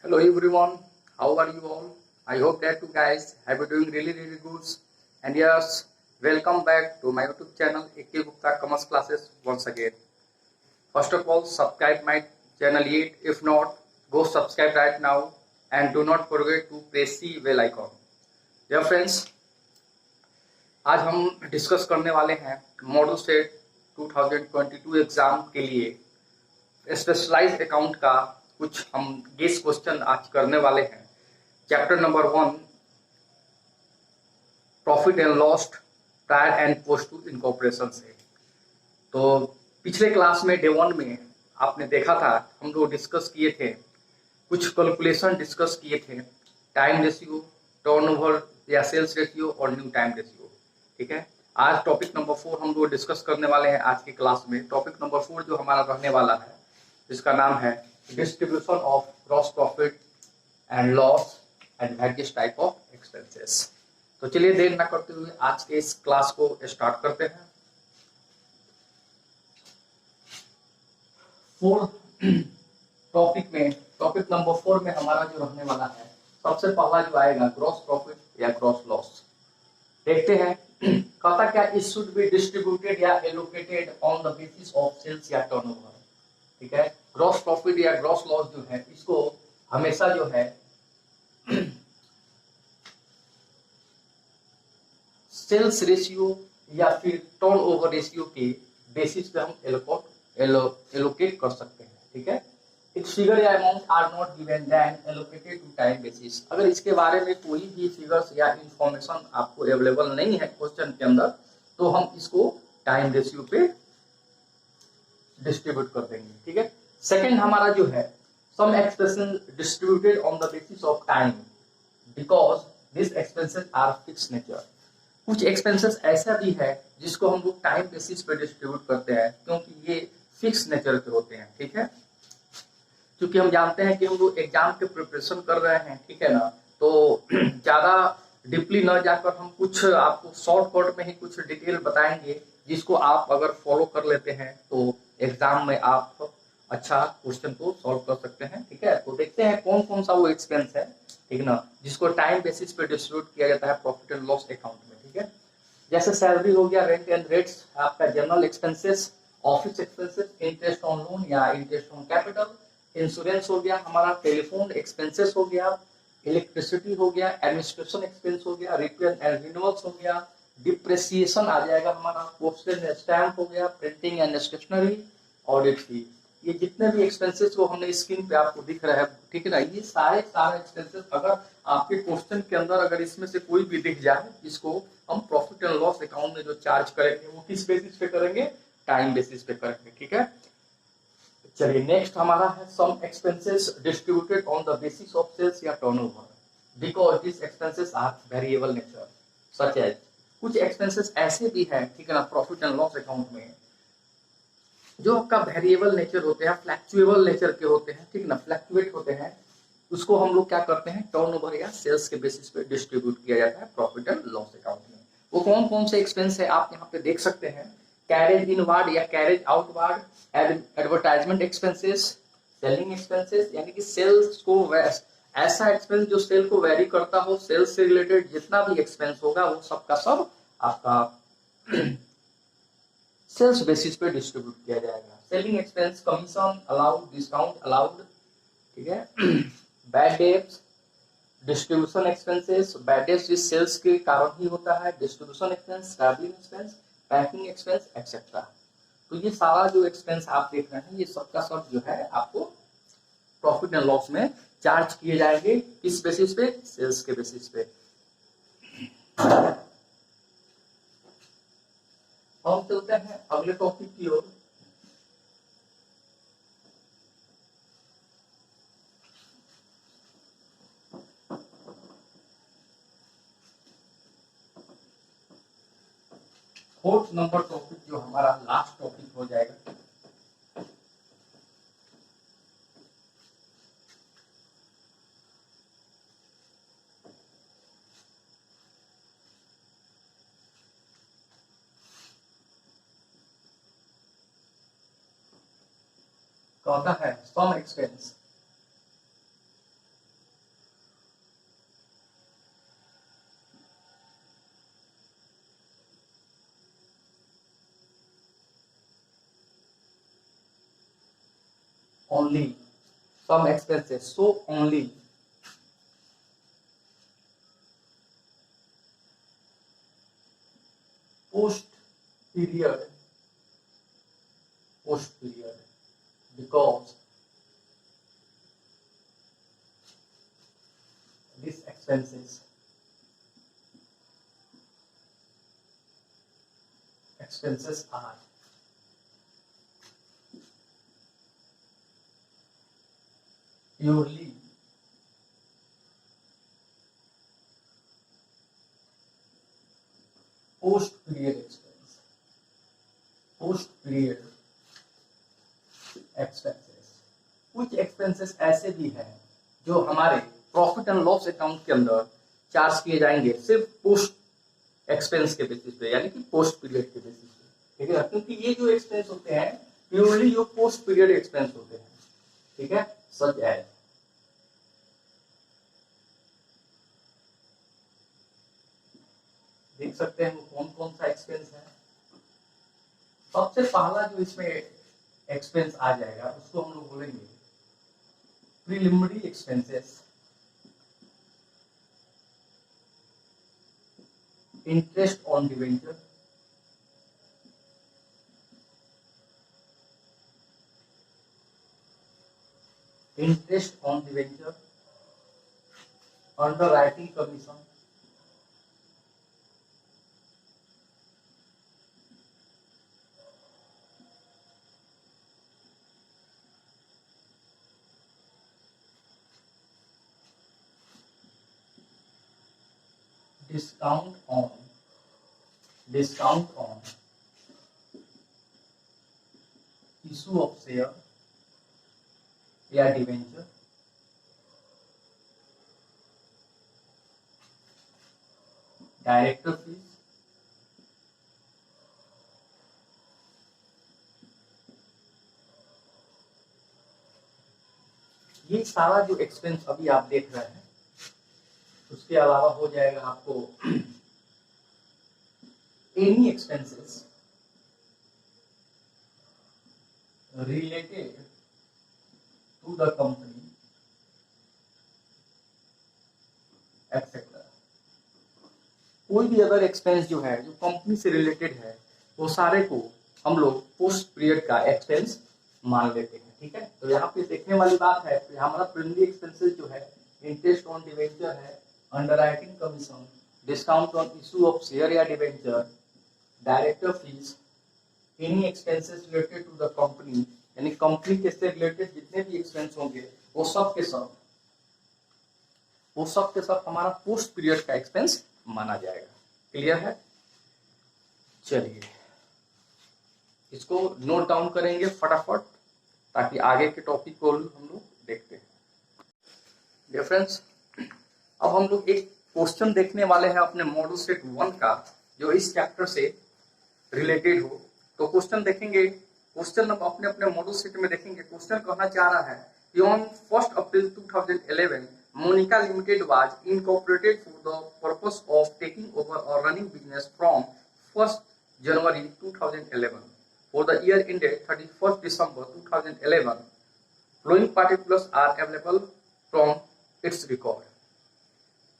Hello everyone, how are you all? I hope that you guys have been doing really good. And yes, welcome back to my YouTube channel AK Gupta Commerce Classes once again. First of all, subscribe my channel yet. If not, go subscribe right now and do not forget to press the bell icon. Dear friends, आज हम discuss करने वाले हैं model state 2022 exam के लिए specialised account का कुछ हम गेस क्वेश्चन आज करने वाले हैं। Chapter number 1 profit and loss prior and post to incorporation से। तो पिछले क्लास में डे 1 में आपने देखा था, हम लोग डिस्कस किए थे, कुछ कैलकुलेशन डिस्कस किए थे, टाइम रेशियो, टर्नओवर या सेल्स रेशियो और न्यू टाइम रेशियो। ठीक है, आज टॉपिक नंबर 4 हम लोग डिस्कस करने वाले हैं आज की क्लास में। टॉपिक नंबर 4 जो हमारा रहने वाला है, जिसका नाम है distribution of gross profit and loss and various type of expenses. तो चलिए देर ना करते हुए आज के इस क्लास को स्टार्ट करते हैं। टॉपिक नंबर 4 में हमारा जो रहने वाला है, सबसे पहला जो आएगा ग्रॉस प्रॉफिट या ग्रॉस लॉस। देखते हैं कहता क्या, इट शुड बी डिस्ट्रीब्यूटेड या allocated on the basis of sales या टर्नओवर। ठीक है, ग्रॉस प्रॉफिट या ग्रॉस लॉस जो है, इसको हमेशा जो है सेल्स रेशियो या फिर टर्नओवर रेशियो के बेसिस पे हम एलोकेट कर सकते हैं। ठीक है, इट फिगर या amount are not given then allocated to time basis. अगर इसके बारे में कोई भी फिगर्स या इंफॉर्मेशन आपको अवेलेबल नहीं है क्वेश्चन के अंदर, तो हम इसको टाइम रेशियो पे डिस्ट्रीब्यूट कर देंगे। ठीक है, सेकंड हमारा जो है, some expenses distributed on the basis of time because this expenses are fix nature. कुछ एक्सपेंसेस ऐसा भी है जिसको हम लोग टाइम बेसिस पे डिस्ट्रीब्यूट करते हैं, क्योंकि ये फिक्स नेचर के होते हैं। ठीक है, क्योंकि हम जानते हैं कि हम लोग एग्जाम के प्रिपरेशन कर रहे हैं, ठीक है ना, तो ज्यादा डीपली न जाकर हम कुछ आपको शॉर्टकट में ही कुछ डिटेल बताएंगे, जिसको आप अगर फॉलो कर लेते हैं तो एग्जाम में आप अच्छा क्वेश्चन को सॉल्व कर सकते हैं। ठीक है, तो देखते हैं कौन कौन सा वो एक्सपेंस है, ठीक ना, जिसको टाइम बेसिस पे डिस्ट्रीब्यूट किया जाता है प्रॉफिट एंड लॉस अकाउंट में। ठीक है, जैसे सैलरी हो गया, रेंट एंड रेट्स, आपका general expenses, office expenses, interest on loan या इंटरेस्ट ऑन कैपिटल, इंश्योरेंस हो गया, हमारा टेलीफोन एक्सपेंसेस हो गया, इलेक्ट्रिसिटी हो गया, एडमिनिस्ट्रेशन एक्सपेंस हो गया, रिपेयर एंड रिन्यूअल्स हो गया, डिप्रेसिएशन आ जाएगा हमारा, पोस्टेज एंड स्टैम्प हो गया, प्रिंटिंग एंड स्टेशनरी, ऑडिट फी। ये जितने भी एक्सपेंसेस वो हमने स्क्रीन पे आपको दिख रहा है, ठीक है ना, ये सारे एक्सपेंसेस अगर आपके क्वेश्चन के अंदर अगर इसमें से कोई भी दिख जाए, इसको हम प्रॉफिट एंड लॉस अकाउंट में जो चार्ज करेंगे वो किस बेसिस पे करेंगे, टाइम बेसिस पे करेंगे। ठीक है, चलिए नेक्स्ट हमारा है some expenses distributed on the basis of sales या turnover because this expenses are variable nature such as. कुछ एक्सपेंसेस ऐसे भी हैं, ठीक है ना, प्रॉफिट एंड लॉस अकाउंट में, जो आपका वेरिएबल नेचर होते हैं, फ्लैक्चुएबल नेचर के होते हैं, ठीक ना, फ्लैक्चुएट होते हैं, उसको हम लोग क्या करते हैं, टर्नओवर या सेल्स के बेसिस पे डिस्ट्रीब्यूट किया जाता है प्रॉफिट एंड लॉस अकाउंट में। वो कौन कौन से एक्सपेंस है आप यहाँ पे देख सकते हैं, कैरेज इनवार्ड या carriage outward, advertisement expenses, selling expenses, यानी कि सेल्स को ऐसा एक्सपेंस जो सेल को वेरी करता हो, सेल्स से रिलेटेड जितना भी एक्सपेंस होगा वो सबका सब आपका सेल्स बेसिस पे डिस्ट्रीब्यूट किया जाएगा। Selling expense, commission allowed, discount allowed, ठीक है, bad debts, distribution expenses, bad debts इस सेल्स के कारण ही होता है, distribution expense, travelling expense, packing expense etcetera. तो ये सारा जो एक्सपेंस आप देख रहे हैं, ये सबका सब जो है आपको प्रॉफिट एंड लॉस में चार्ज किए जाएंगे, किस बेसिस पे, सेल्स के बेसिस पे। हम चलते हैं अगले टॉपिक की ओर। फोर्थ नंबर टॉपिक जो हमारा लास्ट टॉपिक हो जाएगा, कहता है सम expense only some expenses, so only post period because these expenses are purely post period expenses। कुछ एक्सपेंसेस ऐसे भी हैं जो हमारे प्रॉफिट एंड लॉस अकाउंट के अंदर चार्ज किए जाएंगे सिर्फ पोस्ट एक्सपेंस के बेसिस पे, यानी कि पोस्ट पीरियड के बेसिस पे, ठीक है। क्योंकि ये जो एक्सपेंस होते हैं प्योरली जो पोस्ट पीरियड एक्सपेंस होते हैं, ठीक है। सच एज देख सकते हैं कौन कौन सा एक्सपेंस है। सबसे पहला जो इसमें एक्सपेंस आ जाएगा उसको हम लोग बोलेंगे preliminary expenses, interest on debenture, underwriting commission, discount on issue of share या डिवेंचर, डायरेक्टर फीस, ये सारा जो एक्सपेंस अभी आप देख रहे हैं उसके अलावा हो जाएगा आपको any expenses related to the company etcetera. कोई भी अदर एक्सपेंस जो है जो कंपनी से रिलेटेड है वो सारे को हम लोग पोस्ट पीरियड का एक्सपेंस मान लेते हैं, ठीक है। तो यहाँ पे देखने वाली बात है तो हमारा प्रिलिमिनरी एक्सपेंसेस जो है इंटरेस्ट ऑन डिवेंचर है, underwriting commission, discount on issue of share या debenture, director fees, any expenses related to the company, यानी कंपनी के से रिलेटेड जितने भी एक्सपेंस होंगे वो सब के सब हमारा पोस्ट पीरियड का एक्सपेंस माना जाएगा। क्लियर है? चलिए इसको नोट डाउन करेंगे फटाफट ताकि आगे के टॉपिक को हम लोग देखते हैं। डियर फ्रेंड्स, अब हम लोग एक क्वेश्चन देखने वाले हैं अपने मॉडल सेट 1 का जो इस चैप्टर से रिलेटेड हो। तो क्वेश्चन देखेंगे, क्वेश्चन अपने अपने मॉडल सेट में देखेंगे। क्वेश्चन कहना चाह रहा है कि on 1 April 2011 Monica Limited was incorporated for the purpose of taking over a running business from 1st January 2011 for the year ended 31st December 2011. Following particulars are available from its record.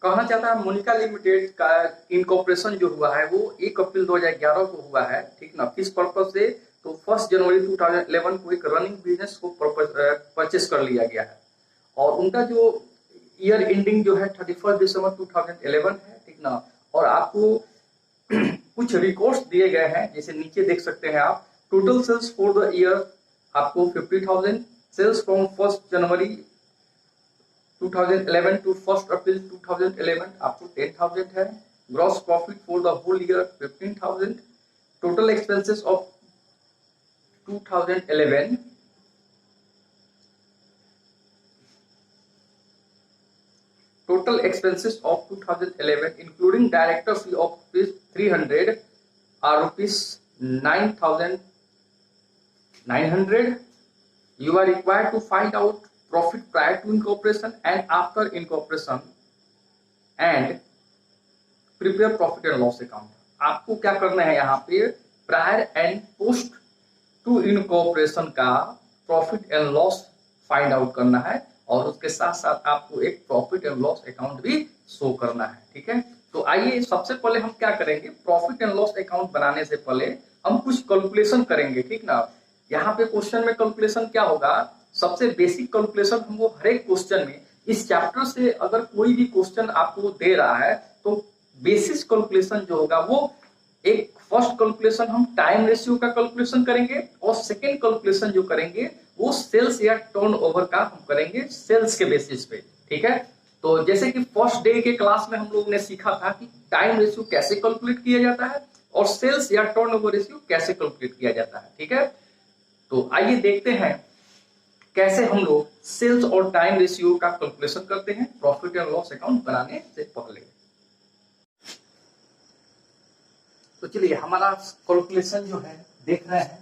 कहना चाहता है Monika limited का incorporation जो हुआ है वो 1 April 2011 को हुआ है, ठीक ना। किस पर्पस से? तो 1 जनवरी 2011 को एक रनिंग बिजनेस को परचेस कर लिया गया है और उनका जो ईयर एंडिंग जो है 31 दिसंबर 2011 है, ठीक ना। और आपको कुछ रिकॉर्ड्स दिए गए हैं जैसे नीचे देख सकते हैं आप। Total sales for the year आपको 50,000, sales from 1 January 2011 to 1 April 2011 आपको 10,000 है। Gross profit for the whole year 15,000। Total expenses of 2011 total expenses of 2011 including director fee of rupees 300 are rupees 9,900. You are required to find out profit prior to incorporation and after incorporation and prepare profit and loss account. आपको क्या करना है यहाँ पे prior and post to incorporation का profit and loss find out करना है और उसके साथ साथ आपको एक प्रॉफिट एंड लॉस अकाउंट भी शो करना है। ठीक है, तो आइए सबसे पहले हम क्या करेंगे, प्रॉफिट एंड लॉस अकाउंट बनाने से पहले हम कुछ कैलकुलेशन करेंगे। ठीक ना, यहाँ पे क्वेश्चन में कैलकुलेशन क्या होगा, सबसे बेसिक कैलकुलेशन हमको हर एक क्वेश्चन में इस चैप्टर से अगर कोई भी क्वेश्चन आपको दे रहा है तो बेसिस कैलकुलेशन जो होगा वो एक फर्स्ट कैलकुलेशन हम टाइम रेशियो का कैलकुलेशन करेंगे और सेकेंड कैलकुलेशन जो करेंगे वो सेल्स या टर्नओवर का हम करेंगे सेल्स के बेसिस पे। ठीक है, तो जैसे कि फर्स्ट डे के क्लास में हम लोगों ने सीखा था कि टाइम रेशियो कैसे कैलकुलेट किया जाता है और सेल्स या टर्नओवर रेशियो कैसे कैलकुलेट किया जाता है। ठीक है, तो आइए देखते हैं कैसे हम लोग सेल्स और टाइम रेशियो का कैलकुलेशन करते हैं प्रॉफिट एंड लॉस अकाउंट बनाने से पहले। तो चलिए हमारा कैलकुलेशन जो है देख रहे हैं,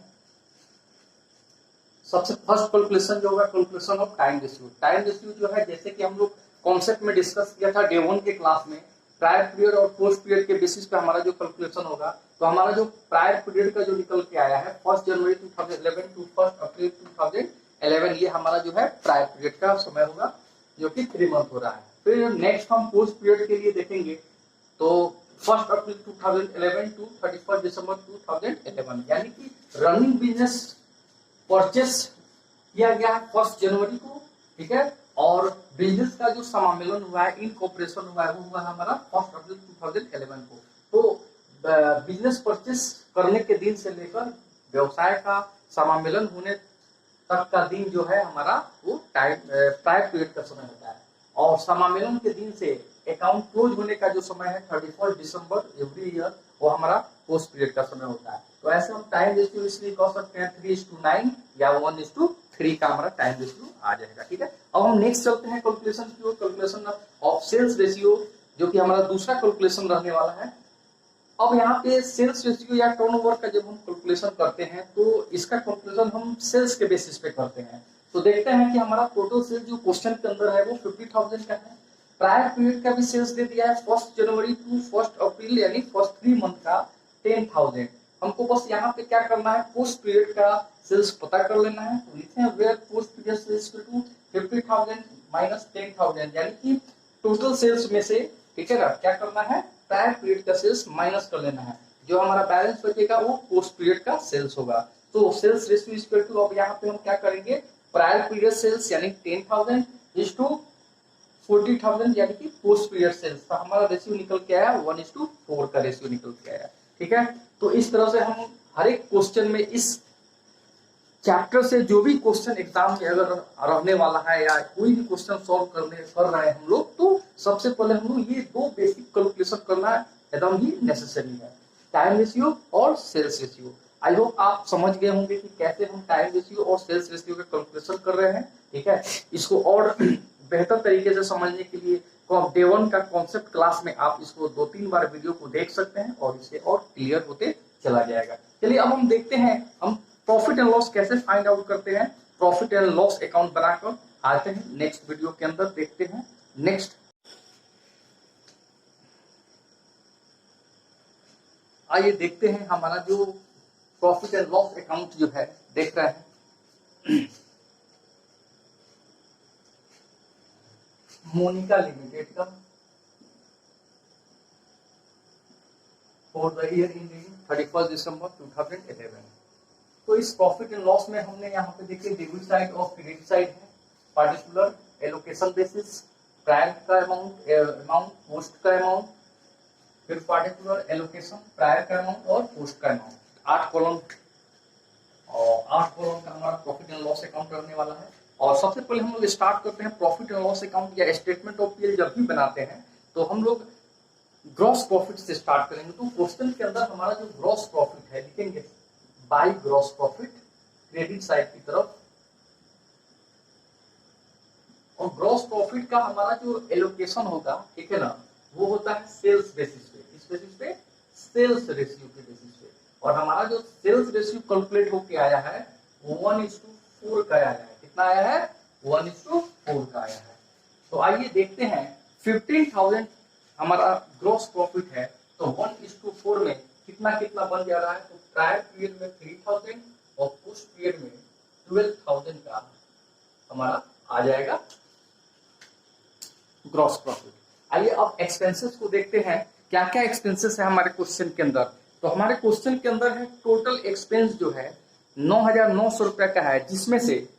सबसे फर्स्ट कैलकुलेशन जो होगा calculation of time ratio. Time ratio जो है जैसे कि हम लोग कॉन्सेप्ट में डिस्कस किया था डे 1 के क्लास में, प्रायर पीरियड और पोस्ट पीरियड के बेसिस पे हमारा जो कैलकुलेशन होगा, तो हमारा जो प्रायर पीरियड का जो निकल के आया है 1 जनवरी 2011 टू 1 अप्रैल 2011, ये हमारा जो है प्रायर पीरियड का समय होगा जो कि 3 मंथ हो रहा है। फिर नेक्स्ट हम पोस्ट पीरियड के लिए देखेंगे तो 1 अप्रैल 2011 टू 31 दिसंबर 2011, यानी कि रनिंग बिजनेस परचेस किया गया है 1 जनवरी को। ठीक है, और बिजनेस का जो समामेलन हुआ है, इनकॉर्पोरेशन हुआ है, वो हुआ हमारा 1 अप्रैल 2011 को। तो बिजनेस परचेस करने के दिन से लेकर व्यवसाय का समामेलन होने तक का दिन जो है हमारा वो टाइम प्रायर पीरियड का समय होता है, और समामेलन के दिन से अकाउंट क्लोज होने का जो समय है 31 दिसंबर एवरी ईयर, वो हमारा पोस्ट पीरियड का समय होता है। तो ऐसे हम टाइम रेशियो इसलिए कह सकते हैं 3:9 या 1:3 का हमारा टाइम रेशियो आ जाएगा। ठीक है, अब हम नेक्स्ट चलते हैं कैलकुलेशन की ओर, कैलकुलेशन ऑफ सेल्स रेशियो, जो कि हमारा दूसरा कैलकुलेशन रहने वाला है। अब यहाँ पे सेल्स रेशियो या टर्नओवर का जब हम कैलकुलेशन करते हैं तो इसका कैलकुलेशन हम सेल्स के बेसिस पे करते हैं। तो देखते हैं कि हमारा टोटल सेल्स जो क्वेश्चन के अंदर है वो 50,000 का है। प्रायर पीरियड का भी सेल्स दे दिया है 1 जनवरी टू 1 अप्रैल, यानी फर्स्ट 3 मंथ का 10,000। हमको बस यहाँ पे क्या करना है, पोस्ट पीरियड का सेल्स पता कर लेना है। तो लिखते हैं where post period sales to 50,000 minus 10,000, यानी कि टोटल सेल्स में से, ठीक है ना, क्या करना है, प्रायर पीरियड का सेल्स माइनस कर लेना है। जो हमारा बैलेंस बचेगा वो पोस्ट पीरियड का सेल्स होगा। तो सेल्स रेशियो इक्वल टू, अब यहाँ पे हम क्या करेंगे, प्रायर पीरियड सेल्स यानी 10,000 इज टू 40,000 यानी कि पोस्ट पीरियड सेल्स। तो हमारा रेशियो निकल के आया 1:4 का रेशियो निकल के आया। ठीक है, तो इस तरह से हम हर एक क्वेश्चन में इस चैप्टर से जो भी क्वेश्चन एग्जाम में अगर रहने वाला है या कोई भी क्वेश्चन सॉल्व कर रहे हैं हम लोग, तो सबसे पहले हम लोग ये 2 बेसिक कैलकुलेशन करना एकदम ही नेसेसरी है, टाइम रेशियो और सेल्स रेशियो। आई होप आप समझ गए होंगे कि कैसे हम टाइम रेशियो और सेल्स रेशियो का कैलकुलेशन कर रहे हैं। ठीक है, इसको और बेहतर तरीके से समझने के लिए डे 1 का कॉन्सेप्ट क्लास में आप इसको 2-3 बार वीडियो को देख सकते हैं और इससे और क्लियर होते चला जाएगा। चलिए अब हम देखते हैं हम प्रॉफिट एंड लॉस कैसे फाइंड आउट करते हैं। प्रॉफिट एंड लॉस अकाउंट बनाकर आते हैं नेक्स्ट वीडियो के अंदर, देखते हैं नेक्स्ट। आइए देखते हैं हमारा जो प्रॉफिट एंड लॉस अकाउंट जो है देख रहे हैं मोनिका लिमिटेड का फॉर द ईयर एंडिंग 31 दिसंबर 2011। तो इस प्रॉफिट एंड लॉस में हमने यहाँ पे देखिए डेबिट साइड और क्रेडिट साइड है, पार्टिकुलर एलोकेशन बेसिस, प्रायर का अमाउंट पोस्ट का अमाउंट, फिर पार्टिकुलर एलोकेशन प्रायर का अमाउंट और पोस्ट का अमाउंट, 8 कॉलम और 8 कॉलम का हमारा प्रॉफिट एंड लॉस अकाउंट रहने वाला है। और सबसे पहले हम लोग स्टार्ट करते हैं प्रॉफिट एंड लॉस अकाउंट या स्टेटमेंट ऑफ पीएल जब भी बनाते हैं तो हम लोग ग्रॉस प्रॉफिट से स्टार्ट करेंगे। तो क्वेश्चन के अंदर हमारा जो ग्रॉस प्रॉफिट है लिखेंगे by gross profit credit side की तरफ, और ग्रॉस प्रॉफिट का हमारा जो एलोकेशन होगा, ठीक है ना, वो होता है सेल्स बेसिस पे, इस बेसिस पे सेल्स रेशियो के बेसिस पे। और हमारा जो सेल्स रेशियो कैलकुलेट होके आया है वो 1:4 का आया है। कितना आया है, 1:4 का आया है। तो आइए देखते हैं 15,000 हमारा ग्रॉस प्रॉफिट है, तो 1:4 में कितना कितना बन जा रहा है। तो प्रायर पीरियड में 3,000 और पोस्ट पीरियड में 12,000 का हमारा आ जाएगा ग्रॉस प्रॉफिट। आइए अब एक्सपेंसेस को देखते हैं, क्या क्या एक्सपेंसेस है हमारे क्वेश्चन के अंदर। तो हमारे क्वेश्चन के अंदर है टोटल एक्सपेंस जो है 9,900 रुपया का है, जिसमें से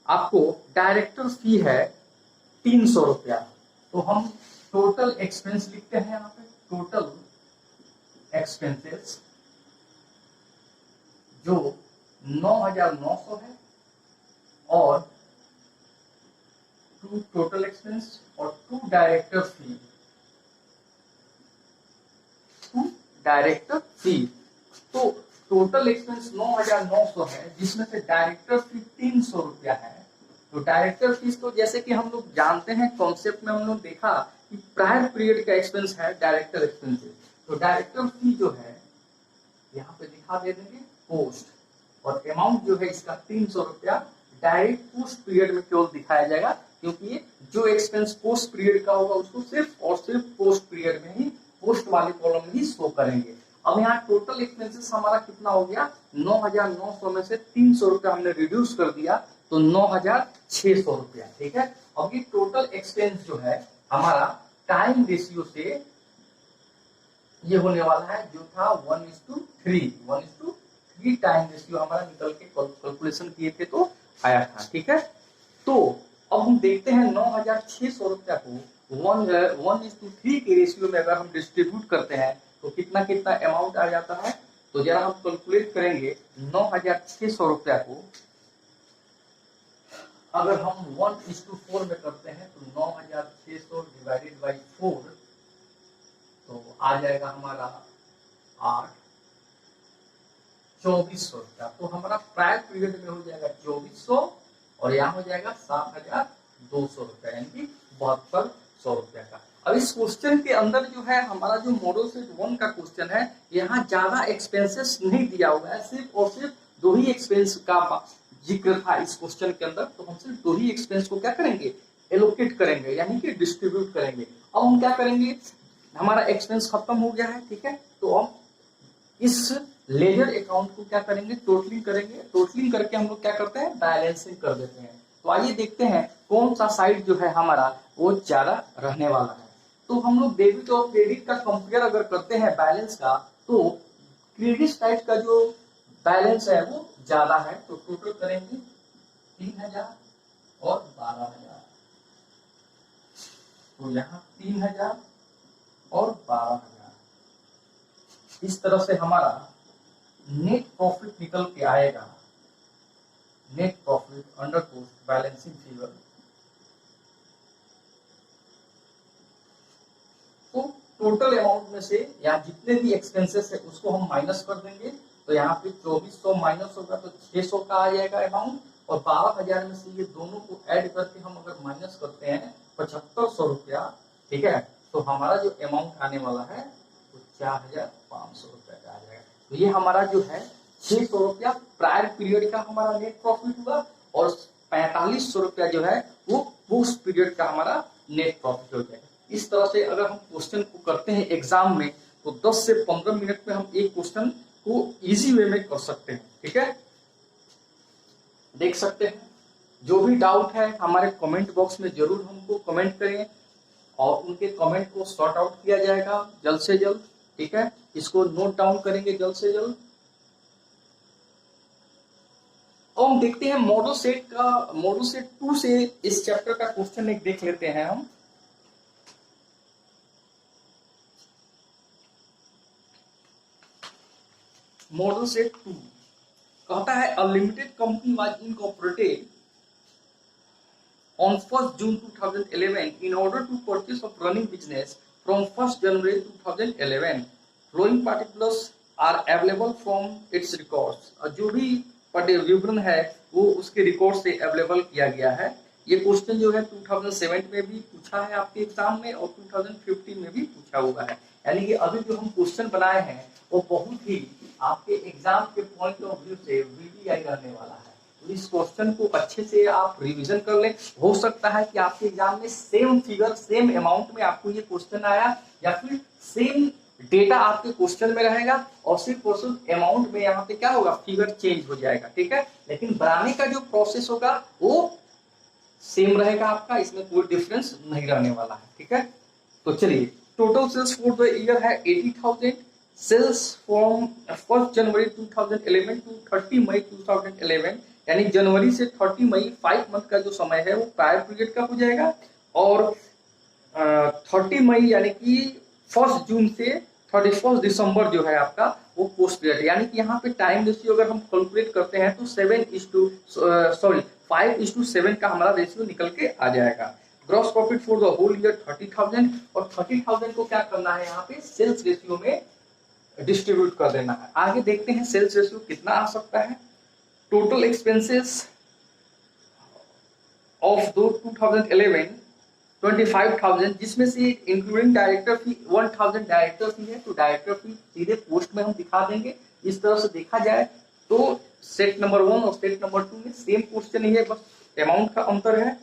आपको डायरेक्टर फी है 300 रुपया। तो हम टोटल एक्सपेंस लिखते हैं यहाँ पे, टोटल एक्सपेंसेस जो 9,900 है और टू टोटल एक्सपेंस और टू डायरेक्टर फी, डायरेक्टर फी। तो टोटल एक्सपेंस 9,900 है, जिसमें से डायरेक्टर फी 300 रुपया है। तो डायरेक्टर फीस तो जैसे कि हम लोग जानते हैं, कॉन्सेप्ट में हम लोग देखा कि प्रायर पीरियड का एक्सपेंस है डायरेक्टर एक्सपेंसेस। तो डायरेक्टर फी जो है यहाँ पे दिखा दे देंगे पोस्ट, और अमाउंट जो है इसका 300 रुपया डायरेक्ट पोस्ट पीरियड में केवल दिखाया जाएगा, क्योंकि ये जो एक्सपेंस पोस्ट पीरियड का होगा उसको सिर्फ और सिर्फ पोस्ट पीरियड में ही, पोस्ट वाले कॉलम में ही शो करेंगे। अब यहाँ टोटल एक्सपेंसेस हमारा कितना हो गया, 9,900 में से 300 रुपया हमने रिड्यूस कर दिया, तो 9,600 रुपया। ठीक है, अब ये टोटल एक्सपेंस जो है हमारा टाइम रेशियो से ये होने वाला है, जो था 1:3 टाइम रेशियो हमारा निकल के कैलकुलेशन किए थे तो आया था। ठीक है, तो अब हम देखते हैं 9,600 रुपया को 1:3 के रेशियो में अगर हम डिस्ट्रीब्यूट करते हैं तो कितना कितना अमाउंट आ जाता है। तो जरा हम कैलकुलेट करेंगे 9,600 रुपया को अगर हम 1:4 में करते हैं तो 9,600 डिवाइडेड बाई 4 तो आ जाएगा हमारा 2400 रुपया। तो हमारा प्रायर पीरियड में हो जाएगा 2400 और यहाँ हो जाएगा 7,200 रुपया, यानी कि 7200 रुपया का। अब इस क्वेश्चन के अंदर जो है हमारा जो मॉडल सेट 1 का क्वेश्चन है, यहाँ ज्यादा एक्सपेंसेस नहीं दिया हुआ है, सिर्फ और सिर्फ 2 ही एक्सपेंस का जिक्र था इस क्वेश्चन के अंदर। तो हम सिर्फ 2 ही एक्सपेंस को क्या करेंगे, एलोकेट करेंगे, यानी कि डिस्ट्रीब्यूट करेंगे। अब हम क्या करेंगे, हमारा एक्सपेंस खत्म हो गया है, ठीक है, तो हम इस लेजर अकाउंट को क्या करेंगे, टोटलिंग करेंगे। टोटलिंग करके हम लोग क्या करते हैं, बैलेंसिंग कर देते हैं। तो आइए देखते हैं कौन सा साइड जो है हमारा वो ज्यादा रहने वाला है। तो हम लोग डेबिट और क्रेडिट का कंपेयर अगर करते हैं बैलेंस का, तो क्रेडिट साइड का जो बैलेंस है वो ज्यादा है। तो टोटल करेंगे 3,000 और 12,000, तो यहाँ 3,000 और 12,000। इस तरह से हमारा नेट प्रॉफिट निकल के आएगा, net profit under cost balancing figure. तो टोटल अमाउंट में से यहाँ जितने भी एक्सपेंसेस है उसको हम माइनस कर देंगे। तो यहाँ पे 2400 माइनस होगा तो 600 का आ जाएगा अमाउंट, और 12,000 में से ये दोनों को ऐड करके हम अगर माइनस करते हैं 7,500 रुपया, ठीक है, तो हमारा जो अमाउंट आने वाला है वो 4,500 रुपया का आ जाएगा। तो ये हमारा जो है 600 रुपया प्रायर पीरियड का हमारा नेट प्रॉफिट हुआ, और 4,500 रुपया जो है वो पोस्ट पीरियड का हमारा नेट प्रॉफिट हो जाएगा। इस तरह से अगर हम क्वेश्चन को करते हैं एग्जाम में, तो 10 से 15 मिनट में हम एक क्वेश्चन को इजी वे में कर सकते हैं। ठीक है, देख सकते हैं। जो भी डाउट है हमारे कमेंट बॉक्स में जरूर हमको कमेंट करें, और उनके कमेंट को सॉर्ट आउट किया जाएगा जल्द से जल्द। ठीक है, इसको नोट डाउन करेंगे जल्द से जल्द। और हम देखते हैं मॉडल सेट 2 से इस चैप्टर का क्वेश्चन एक देख लेते हैं हम। मॉडल सेट 2 कहता है a limited company was incorporated on 1st June 2011 in order to purchase of running business from 1st January 2011. Following particulars are available from its records. जो भी विवरण है वो उसके रिकॉर्ड से अवेलेबल किया गया है। ये क्वेश्चन जो है 2007 में भी पूछा है आपके एग्जाम में, और 2015 में भी पूछा हुआ है। यानी कि अभी जो हम क्वेश्चन बनाए हैं वो बहुत ही आपके एग्जाम के पॉइंट ऑफ व्यू से वीवीआई रहने वाला है। तो इस क्वेश्चन को अच्छे से आप रिवीजन कर लें। हो सकता है कि आपके एग्जाम में सेम फिगर सेम अमाउंट में आपको ये क्वेश्चन आया, या फिर सेम डेटा आपके क्वेश्चन में रहेगा और सिर्फ और सिर्फ अमाउंट में यहाँ पे क्या होगा, फिगर चेंज हो जाएगा। ठीक है, लेकिन बनाने का जो प्रोसेस होगा वो सेम रहेगा आपका, इसमें कोई डिफरेंस नहीं रहने वाला है, ठीक है। तो चलिए, total sales for the year है 80,000। Sales from 1 January 2011 to 30 May 2011, यानी जनवरी से 30 मई 5 मंथ का जो समय है वो प्रायर पीरियड का हो जाएगा, और 30 मई यानी कि 1 जून से 31 दिसंबर जो है आपका वो पोस्ट पीरियड, यानी कि यहाँ पे टाइम रेशियो अगर हम कैलकुलेट करते हैं तो 5:7 का हमारा रेशियो निकल के आ जाएगा। Gross profit for the whole year 30,000, और 30,000 को क्या करना है यहाँ पे सेल्स रेशियो में डिस्ट्रीब्यूट कर देना है। आगे देखते हैं सेल्स रेशियो कितना आ सकता है। टोटल एक्सपेंसेस ऑफ 2011 25,000, जिसमें से इंक्लूडिंग डायरेक्टर फी 1,000 डायरेक्टर फी है, तो डायरेक्टर फी सीधे पोस्ट में हम दिखा देंगे। इस तरह से देखा जाए तो सेट नंबर 1 और सेट नंबर 2 में सेम क्वेश्चन ही है, बस अमाउंट का अंतर है।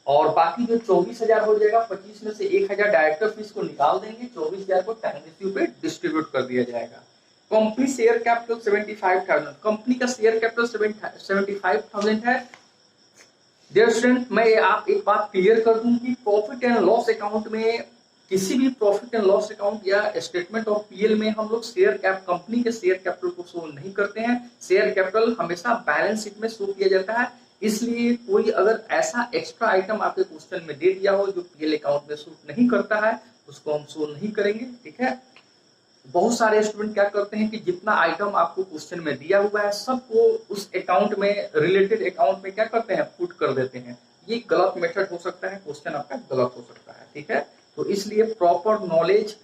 और बाकी जो 24,000 हो जाएगा, 25 में से 1,000 डायरेक्टर फीस को निकाल देंगे, 24,000 को टाइम रेशियो पे डिस्ट्रीब्यूट कर दिया जाएगा। कंपनी शेयर कैपिटल 75,000, कंपनी का शेयर कैपिटल 75,000 है। डियर स्टूडेंट, मैं आप एक बात क्लियर कर दूं कि प्रॉफिट एंड लॉस अकाउंट में, किसी भी प्रॉफिट एंड लॉस अकाउंट या स्टेटमेंट ऑफ पीएल में हम लोग कंपनी के शेयर कैपिटल को शो नहीं करते हैं। शेयर कैपिटल हमेशा बैलेंस शीट में शो किया जाता है, इसलिए कोई अगर ऐसा एक्स्ट्रा आइटम आपके क्वेश्चन में दे दिया हो जो पीएल अकाउंट में शो नहीं करता है, उसको हम शो नहीं करेंगे, ठीक है। बहुत सारे स्टूडेंट क्या करते हैं कि जितना आइटम आपको क्वेश्चन में दिया हुआ है सबको उस अकाउंट में, रिलेटेड अकाउंट में क्या करते हैं, पुट कर देते हैं। ये गलत मेथड हो सकता है, क्वेश्चन आपका गलत हो सकता है, ठीक है। तो इसलिए प्रॉपर नॉलेज,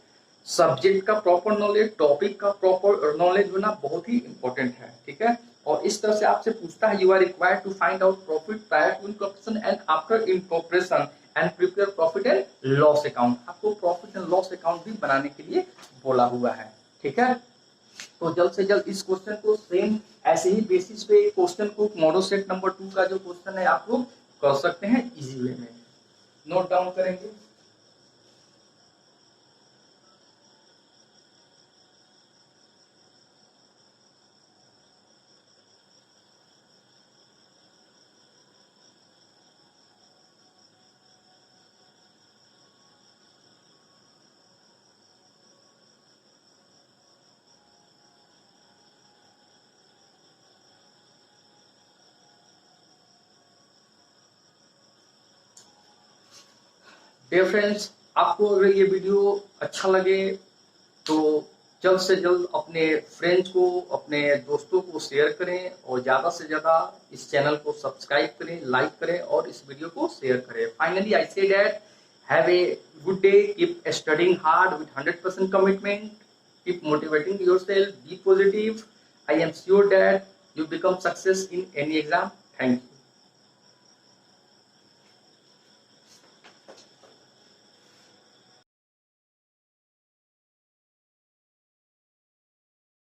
सब्जेक्ट का प्रॉपर नॉलेज, टॉपिक का प्रॉपर नॉलेज होना बहुत ही इंपॉर्टेंट है, ठीक है। और इस तरह से आपसे पूछता है, you are required to find out profit prior to incorporation and after incorporation and prepare profit and loss account. आपको प्रॉफिट एंड लॉस अकाउंट भी बनाने के लिए बोला हुआ है, ठीक है। तो जल्द से जल्द इस क्वेश्चन को सेम ऐसे ही बेसिस पे क्वेश्चन को मॉडल सेट नंबर 2 का जो क्वेश्चन है आप लोग कर सकते हैं इजी वे में, नोट डाउन करेंगे। डियर फ्रेंड्स, आपको अगर ये वीडियो अच्छा लगे तो जल्द से जल्द अपने फ्रेंड्स को, अपने दोस्तों को शेयर करें, और ज़्यादा से ज़्यादा इस चैनल को सब्सक्राइब करें, लाइक करें और इस वीडियो को शेयर करें। Finally I say that have a good day, keep studying hard with 100% commitment, keep motivating yourself, be positive. I am sure that you become success in any exam. Thank you.